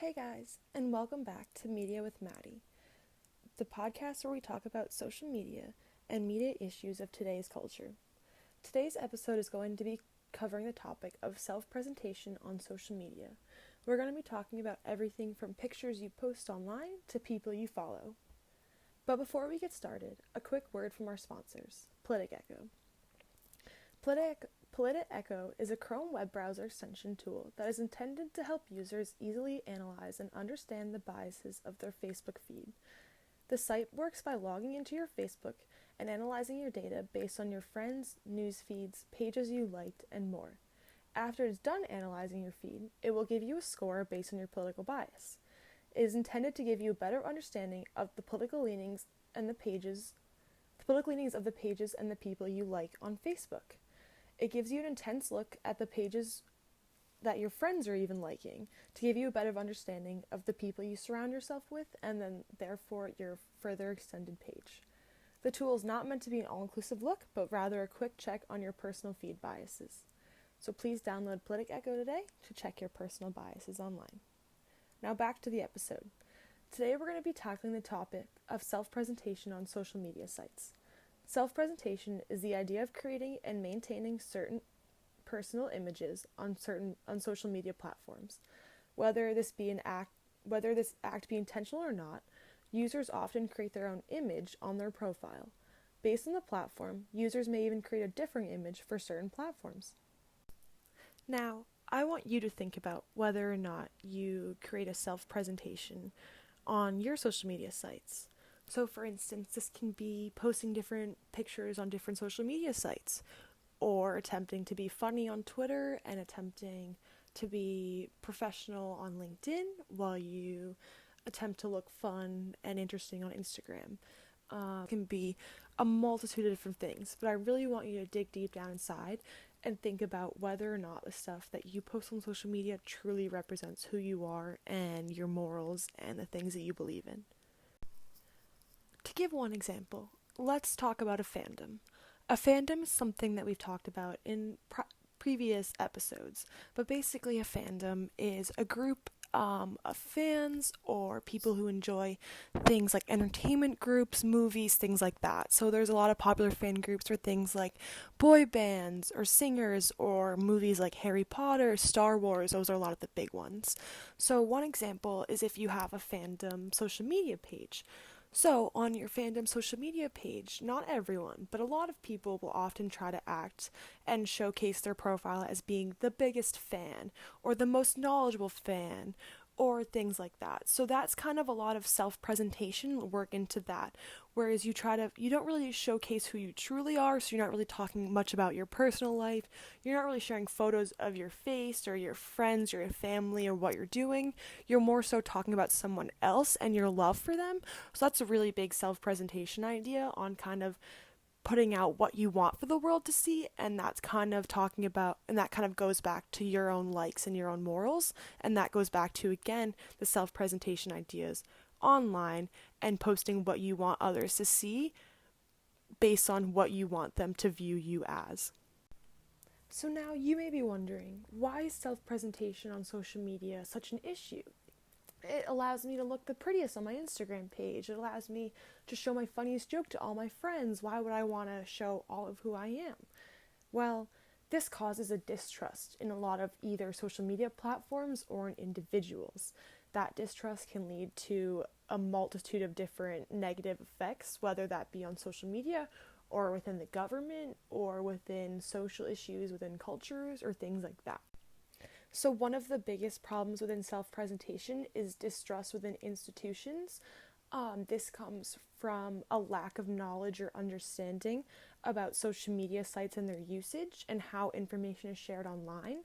Hey guys, and welcome back to Media with Maddie, the podcast where we talk about social media and media issues of today's culture. Today's episode is going to be covering the topic of self-presentation on social media. We're going to be talking about everything from pictures you post online to people you follow. But before we get started, a quick word from our sponsors, PolitiEcho. PolitiEcho is a Chrome web browser extension tool that is intended to help users easily analyze and understand the biases of their Facebook feed. The site works by logging into your Facebook and analyzing your data based on your friends, news feeds, pages you liked, and more. After it's done analyzing your feed, it will give you a score based on your political bias. It is intended to give you a better understanding of the political leanings of the pages and the people you like on Facebook. It gives you an intense look at the pages that your friends are even liking to give you a better understanding of the people you surround yourself with and then therefore your further extended page. The tool is not meant to be an all-inclusive look, but rather a quick check on your personal feed biases. So please download PolitiEcho today to check your personal biases online. Now back to the episode. Today we're going to be tackling the topic of self-presentation on social media sites. Self-presentation is the idea of creating and maintaining certain personal images on social media platforms. Whether this act be intentional or not, users often create their own image on their profile. Based on the platform, users may even create a differing image for certain platforms. Now, I want you to think about whether or not you create a self-presentation on your social media sites. So for instance, this can be posting different pictures on different social media sites, or attempting to be funny on Twitter and attempting to be professional on LinkedIn while you attempt to look fun and interesting on Instagram. It can be a multitude of different things, but I really want you to dig deep down inside and think about whether or not the stuff that you post on social media truly represents who you are and your morals and the things that you believe in. To give one example, let's talk about a fandom. A fandom is something that we've talked about in previous episodes, but basically a fandom is a group of fans or people who enjoy things like entertainment groups, movies, things like that. So there's a lot of popular fan groups for things like boy bands or singers or movies like Harry Potter, Star Wars. Those are a lot of the big ones. So one example is if you have a fandom social media page. So, on your fandom social media page, not everyone, but a lot of people will often try to act and showcase their profile as being the biggest fan, or the most knowledgeable fan, or things like that. So that's kind of a lot of self-presentation work into that, whereas you don't really showcase who you truly are, so you're not really talking much about your personal life, you're not really sharing photos of your face, or your friends, or your family, or what you're doing, you're more so talking about someone else and your love for them. So that's a really big self-presentation idea on kind of putting out what you want for the world to see, and that kind of goes back to your own likes and your own morals, and that goes back to, again, the self-presentation ideas online and posting what you want others to see based on what you want them to view you as. So now you may be wondering, why is self-presentation on social media such an issue? It allows me to look the prettiest on my Instagram page. It allows me to show my funniest joke to all my friends. Why would I want to show all of who I am? Well, this causes a distrust in a lot of either social media platforms or in individuals. That distrust can lead to a multitude of different negative effects, whether that be on social media or within the government or within social issues within cultures or things like that. So one of the biggest problems within self-presentation is distrust within institutions. This comes from a lack of knowledge or understanding about social media sites and their usage and how information is shared online.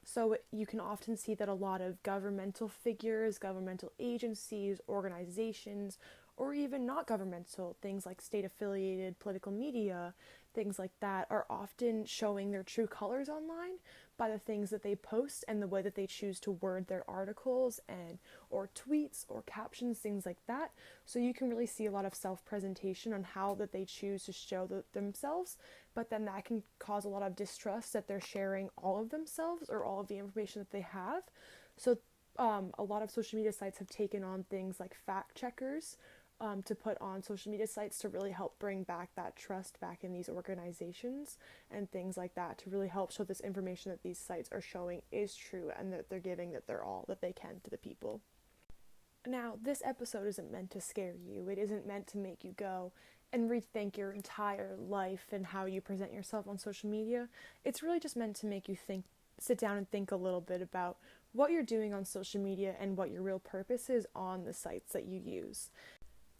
So you can often see that a lot of governmental figures, governmental agencies, organizations, or even not governmental, things like state-affiliated political media, things like that, are often showing their true colors online by the things that they post and the way that they choose to word their articles or tweets or captions, things like that. So you can really see a lot of self-presentation on how that they choose to show themselves, but then that can cause a lot of distrust that they're sharing all of themselves or all of the information that they have. So a lot of social media sites have taken on things like fact checkers to put on social media sites to really help bring back that trust back in these organizations and things like that, to really help show this information that these sites are showing is true and that they're giving that they're all that they can to the people. Now, this episode isn't meant to scare you. It isn't meant to make you go and rethink your entire life and how you present yourself on social media. It's really just meant to make you sit down and think a little bit about what you're doing on social media and what your real purpose is on the sites that you use.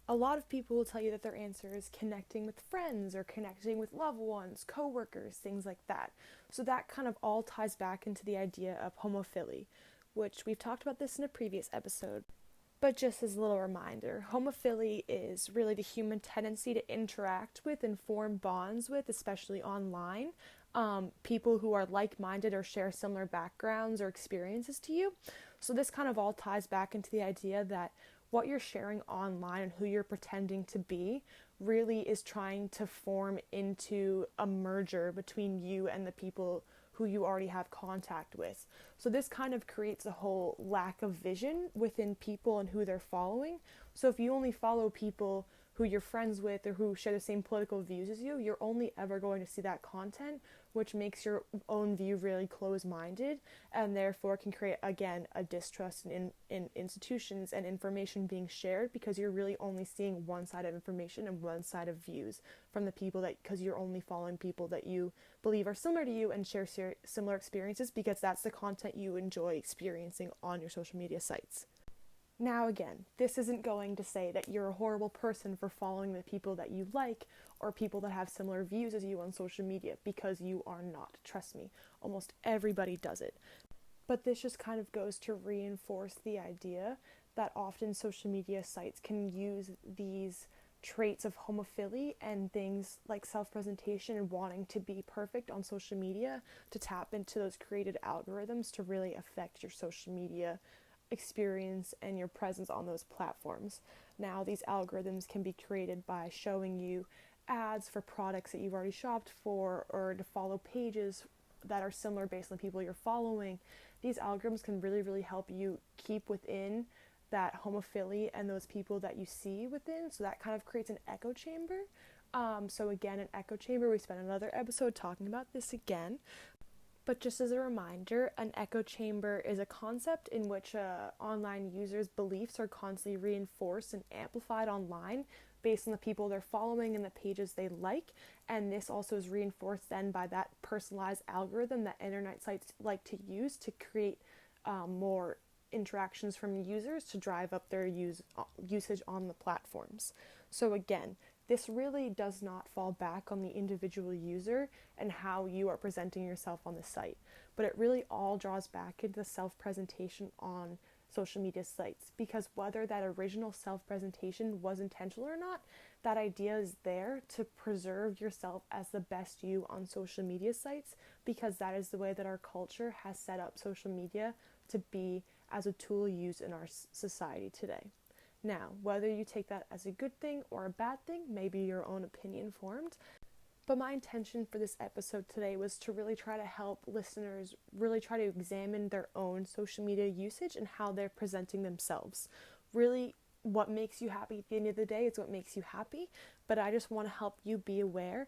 A lot of people will tell you that their answer is connecting with friends or connecting with loved ones, coworkers, things like that. So that kind of all ties back into the idea of homophily, which we've talked about this in a previous episode. But just as a little reminder, homophily is really the human tendency to interact with and form bonds with, especially online, people who are like-minded or share similar backgrounds or experiences to you. So this kind of all ties back into the idea that what you're sharing online and who you're pretending to be really is trying to form into a merger between you and the people who you already have contact with. So this kind of creates a whole lack of vision within people and who they're following. So if you only follow people who you're friends with or who share the same political views as you, you're only ever going to see that content, which makes your own view really closed-minded and therefore can create, again, a distrust in institutions and information being shared, because you're really only seeing one side of information and one side of views from the people because you're only following people that you believe are similar to you and share similar experiences, because that's the content you enjoy experiencing on your social media sites. Now again, this isn't going to say that you're a horrible person for following the people that you like or people that have similar views as you on social media, because you are not. Trust me, almost everybody does it. But this just kind of goes to reinforce the idea that often social media sites can use these traits of homophily and things like self-presentation and wanting to be perfect on social media to tap into those created algorithms to really affect your social media experience and your presence on those platforms. Now, these algorithms can be created by showing you ads for products that you've already shopped for, or to follow pages that are similar based on people you're following. These algorithms can really, really help you keep within that homophily and those people that you see within. So that kind of creates an echo chamber. So again, an echo chamber, we spent another episode talking about this again. But just as a reminder, an echo chamber is a concept in which online users' beliefs are constantly reinforced and amplified online based on the people they're following and the pages they like. And this also is reinforced then by that personalized algorithm that internet sites like to use to create more interactions from users to drive up their usage on the platforms. So again, this really does not fall back on the individual user and how you are presenting yourself on the site, but it really all draws back into the self-presentation on social media sites, because whether that original self-presentation was intentional or not, that idea is there to preserve yourself as the best you on social media sites, because that is the way that our culture has set up social media to be as a tool used in our society today. Now, whether you take that as a good thing or a bad thing may be your own opinion formed, but my intention for this episode today was to really try to help listeners really try to examine their own social media usage and how they're presenting themselves. Really, what makes you happy at the end of the day is what makes you happy, but I just want to help you be aware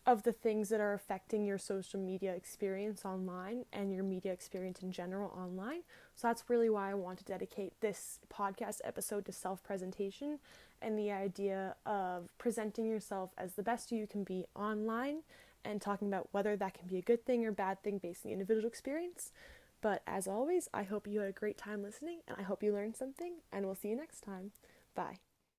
of the things that are affecting your social media experience online and your media experience in general online. So that's really why I want to dedicate this podcast episode to self-presentation and the idea of presenting yourself as the best you can be online, and talking about whether that can be a good thing or bad thing based on the individual experience. But as always, I hope you had a great time listening, and I hope you learned something, and we'll see you next time. Bye.